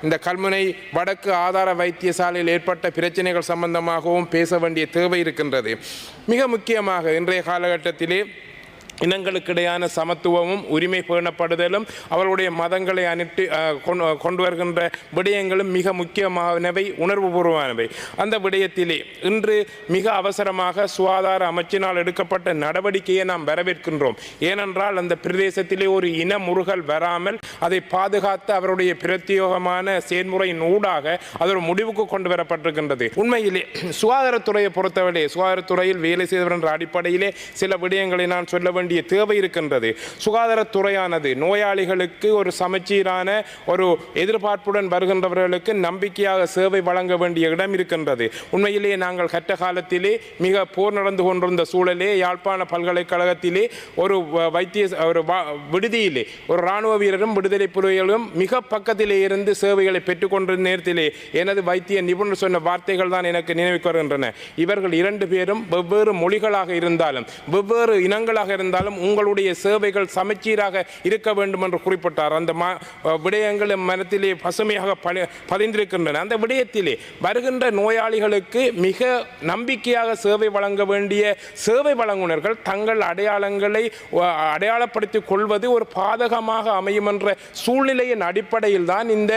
இந்த கல்முனை வடக்கு ஆதார வைத்தியசாலையில் ஏற்பட்ட பிரச்சனைகள் சம்பந்தமாகவும் பேச வேண்டிய தேவை இருக்கின்றது. மிக முக்கியமாக இன்றைய காலகட்டத்திலே இனங்களுக்கிடையான சமத்துவமும் உரிமை பேணப்படுதலும் அவர்களுடைய மதங்களை கொண்டு வருகின்ற விடயங்களும் மிக முக்கியமானவை, உணர்வுபூர்வமானவை. அந்த விடயத்திலே இன்று மிக அவசரமாக சுகாதார அமைச்சினால் எடுக்கப்பட்ட நடவடிக்கையை நாம் வரவேற்கின்றோம். ஏனென்றால் அந்த பிரதேசத்திலே ஒரு இன முறுகல் வராமல் அதை பாதுகாத்து அவருடைய பிரத்யேகமான செயல்முறையின் ஊடாக அது ஒரு முடிவுக்கு கொண்டு வரப்பட்டிருக்கின்றது. உண்மையிலே சுகாதாரத்துறையை பொறுத்தவரை சுகாதாரத்துறையில் வேலை செய்தவர் என்ற அடிப்படையிலே சில விடயங்களை நான் சொல்ல வேண்டிய தேவை இருக்கின்றது. சுகாதாரத்துறையானது நோயாளிகளுக்கு ஒரு சமச்சீரான ஒரு எதிர்பார்ப்புடன் வருகின்றவர்களுக்கு நம்பிக்கையாக சேவை வழங்க வேண்டிய இடம் இருக்கின்றது. உண்மையிலேயே நாங்கள் கற்ற காலத்திலே மிக போர் நடந்து கொண்டிருந்த சூழலே யாழ்ப்பாண பல்கலைக்கழகத்திலே ஒரு விடுதியிலே ஒரு இராணுவ வீரரும் விடுதலை புலிகளும் மிக பக்கத்திலே இருந்து சேவைகளை பெற்றுக்கொண்டிருந்த நேரத்திலே எனது வைத்திய நிபுணர் சொன்ன வார்த்தைகள் தான் எனக்கு நினைவுக்கு வருகின்றன. இவர்கள் இரண்டு பேரும் வெவ்வேறு மொழிகளாக இருந்தாலும் வெவ்வேறு இனங்களாக இருந்தாலும் உங்களுடைய சேவைகள் சமச்சீராக இருக்க வேண்டும் என்று குறிப்பிட்டார். அந்த விடயங்கள் மனத்திலே பசுமையாக பதிந்திருக்கின்றன. அந்த விடயத்திலே வருகின்ற நோயாளிகளுக்கு மிக நம்பிக்கையாக சேவை வழங்க வேண்டிய சேவை வழங்குனர்கள் தங்கள் அடையாளங்களை அடையாளப்படுத்திக் கொள்வது ஒரு பாதகமாக அமையும் என்ற சூழ்நிலையின் அடிப்படையில் தான் இந்த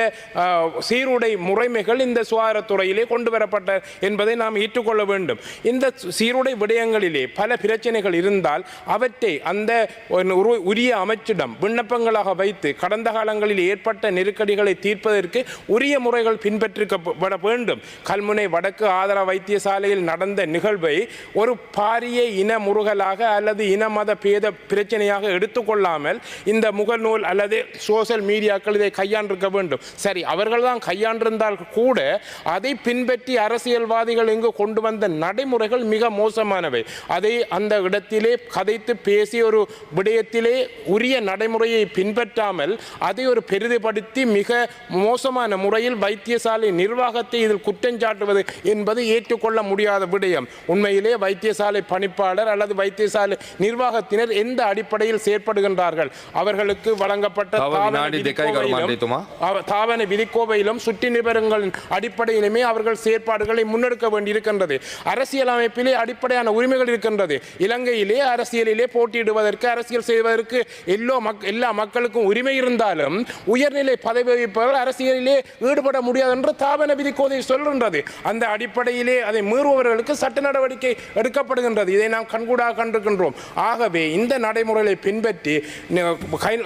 சீருடை முறைமைகள் இந்த சுகாதாரத்துறையிலே கொண்டு வரப்பட்ட என்பதை நாம் ஏற்றுக்கொள்ள வேண்டும். இந்த சீருடை விடயங்களிலே பல பிரச்சனைகள் இருந்தால் அவற்றை அந்த உரிய அமைச்சிடம் விண்ணப்பங்களாக வைத்து கடந்த காலங்களில் ஏற்பட்ட நெருக்கடிகளை தீர்ப்பதற்கு உரிய முறைகள் பின்பற்றப்பட வேண்டும். கல்முனை வடக்கு ஆதார வைத்தியசாலையில் நடந்த நிகழ்வை ஒரு பாரிய இன முறுகலாக அல்லது இன மத பேத பிரச்சனையாக எடுத்துக்கொள்ளாமல் இந்த முகநூல் அல்லது சோசியல் மீடியாக்கள் இதை கையாண்டிருக்க வேண்டும். சரி, அவர்கள் தான் கையாண்டிருந்தால் கூட அதை பின்பற்றி அரசியல்வாதிகள் இங்கு கொண்டு வந்த நடைமுறைகள் மிக மோசமானவை. அதை அந்த இடத்திலே கதைத்து பேசி ஒரு விடயத்திலே உரிய நடைமுறையை பின்பற்றாமல் அதை ஒரு பெரிதுபடுத்தி மிக மோசமான முறையில் வைத்தியசாலை நிர்வாகத்தை இதில் குற்றஞ்சாட்டுவது என்பது ஏற்றுக்கொள்ள முடியாத விடயம். உண்மையிலே வைத்தியசாலை பணிப்பாளர் அல்லது வைத்தியசாலை நிர்வாகத்தினர் எந்த அடிப்படையில் செயற்படுகின்றார்கள்? அவர்களுக்கு வழங்கப்பட்ட தாவன விதிக்கோவையிலும் சுற்றி நிபுணர்களின் அடிப்படையிலுமே அவர்கள் செயற்பாடுகளை முன்னெடுக்க வேண்டியிருக்கின்றது. அரசியல் அமைப்பிலே அடிப்படையான உரிமைகள் இருக்கின்றது. இலங்கையிலே அரசியலிலே போட்டியிடுவதற்கு அரசியல் செய்வதற்கு எல்லா மக்களுக்கும் உரிமை இருந்தாலும் உயர்நிலை பதவி வகிப்பவர்கள் அரசியலிலே ஈடுபட முடியாது என்று தாவன விதிக்கோவை சொல்கின்றது. அந்த அடிப்படையிலே அதை மீறுபவர்களுக்கு சட்ட நடவடிக்கை எடுக்கப்படுகின்றது. இதை நாம் கண்கூடாக கண்டிருக்கின்றோம். ஆகவே இந்த நடைமுறைகளை பின்பற்றி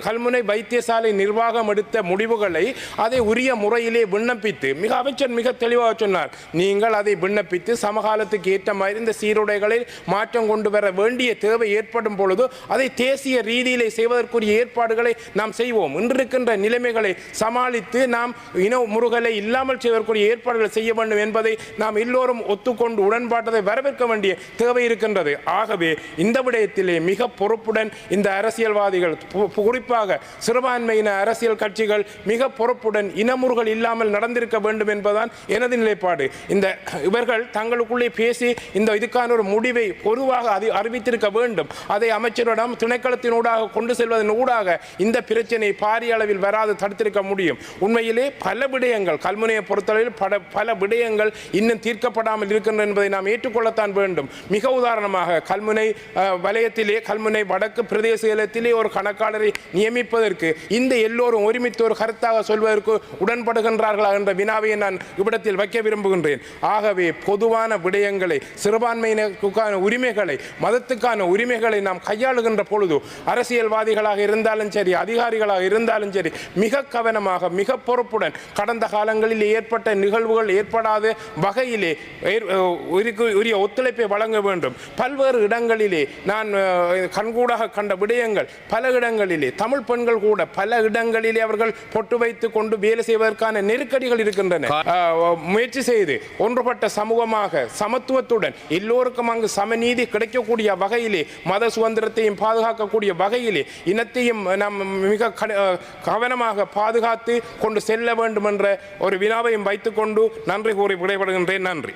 கல்முனை வைத்தியசாலை நிர்வாகம் எடுத்த முடிவுகளை அதை உரிய முறையிலே விண்ணப்பித்து அமைச்சர் மிக தெளிவாக சொன்னார், நீங்கள் அதை விண்ணப்பித்து சமகாலத்துக்கு ஏற்ற மாதிரி இந்த சீருடைகளில் மாற்றம் கொண்டு வர வேண்டிய தேவை ஏற்படும் பொழுது அதை தேசிய ரீதியிலே செய்வதற்குரிய ஏற்பாடுகளை நாம் செய்வோம். இன்றிருக்கின்ற நிலைமைகளை சமாளித்து நாம் இன முறுகலை இல்லாமல் செய்வதற்குரிய ஏற்பாடுகளை செய்ய வேண்டும் என்பதை நாம் எல்லோரும் ஒத்துக்கொண்டு உடன்பாட்டை வரவேற்க வேண்டிய தேவை இருக்கின்றது. ஆகவே இந்த விடயத்திலே மிக பொறுப்புடன் இந்த அரசியல்வாதிகள், குறிப்பாக சிறுபான்மையின அரசியல் கட்சிகள் மிக பொறுப்புடன் இனமுறுகல் இல்லாமல் நடந்திருக்க வேண்டும் என்பதுதான் எனது நிலைப்பாடு. இவர்கள் தங்களுக்குள்ளே பேசி இதுக்கான ஒரு முடிவை பொதுவாக அறிவித்திருக்க வேண்டும். அதை அமைச்சரிடம் திணைக்களத்தினூடாக கொண்டு செல்வதன் ஊடாக இந்த பிரச்சனை பாரிய அளவில் வராது தடுத்திருக்க முடியும். உண்மையிலே பல விடயங்கள் கல்முனையை பொறுத்தளவில் பல விடயங்கள் இன்னும் தீர்க்கப்படாமல் இருக்கின்றன என்பதை நாம் ஏற்றுக்கொள்ளத்தான் வேண்டும். மிக உதாரணமாக கல்முனை வலயத்திலே கல்முனை வடக்கு பிரதேச செயலகத்திலே ஒரு கணக்காளரை நியமிப்பதற்கு இந்த எல்லோரும் ஒருமித்த ஒரு கருத்தாக சொல்வதற்கு உடன்படுகின்றார்களா என்ற வினாவை நான் இவ்விடத்தில் வைக்க விரும்புகின்றேன். ஆகவே பொதுவான விடயங்களை, சிறுபான்மையினருக்கான உரிமைகளை, மதத்துக்கான உரிமைகளை நாம் கையாளுகின்ற பொழுது அரசியல்வாதிகளாக இருந்தாலும் சரி, அதிகாரிகளாக இருந்தாலும் சரி, மிக கவனமாக மிக பொறுப்புடன் கடந்த காலங்களில் ஏற்பட்ட நிகழ்வுகள் ஏற்படாத வகையிலே உரிய ஒத்துழைப்பை வழங்க வேண்டும். பல்வேறு இடங்களிலே நான் கண்கூடாக கண்ட விடயங்கள், பல இடங்களிலே தமிழ் பெண்கள் கூட பல இடங்களிலே அவர்கள் பொட்டு வைத்துக் கொண்டு வேலை செய்வதற்கான நெருக்கடிகள் இருக்கின்றன. முயற்சி செய்து ஒன்றுபட்ட சமூகமாக சமத்துவத்துடன் எல்லோருக்கும் அங்கு சமநீதி கிடைக்கக்கூடிய வகையிலே, மத சுதந்திரத்தையும் பாதுகாக்கக்கூடிய வகையிலே இனத்தையும் நாம் மிக கவனமாக பாதுகாத்து கொண்டு செல்ல வேண்டும் என்ற ஒரு வினாவையும் வைத்துக்கொண்டு நன்றி கூறி விடைபெறுகின்றேன். நன்றி.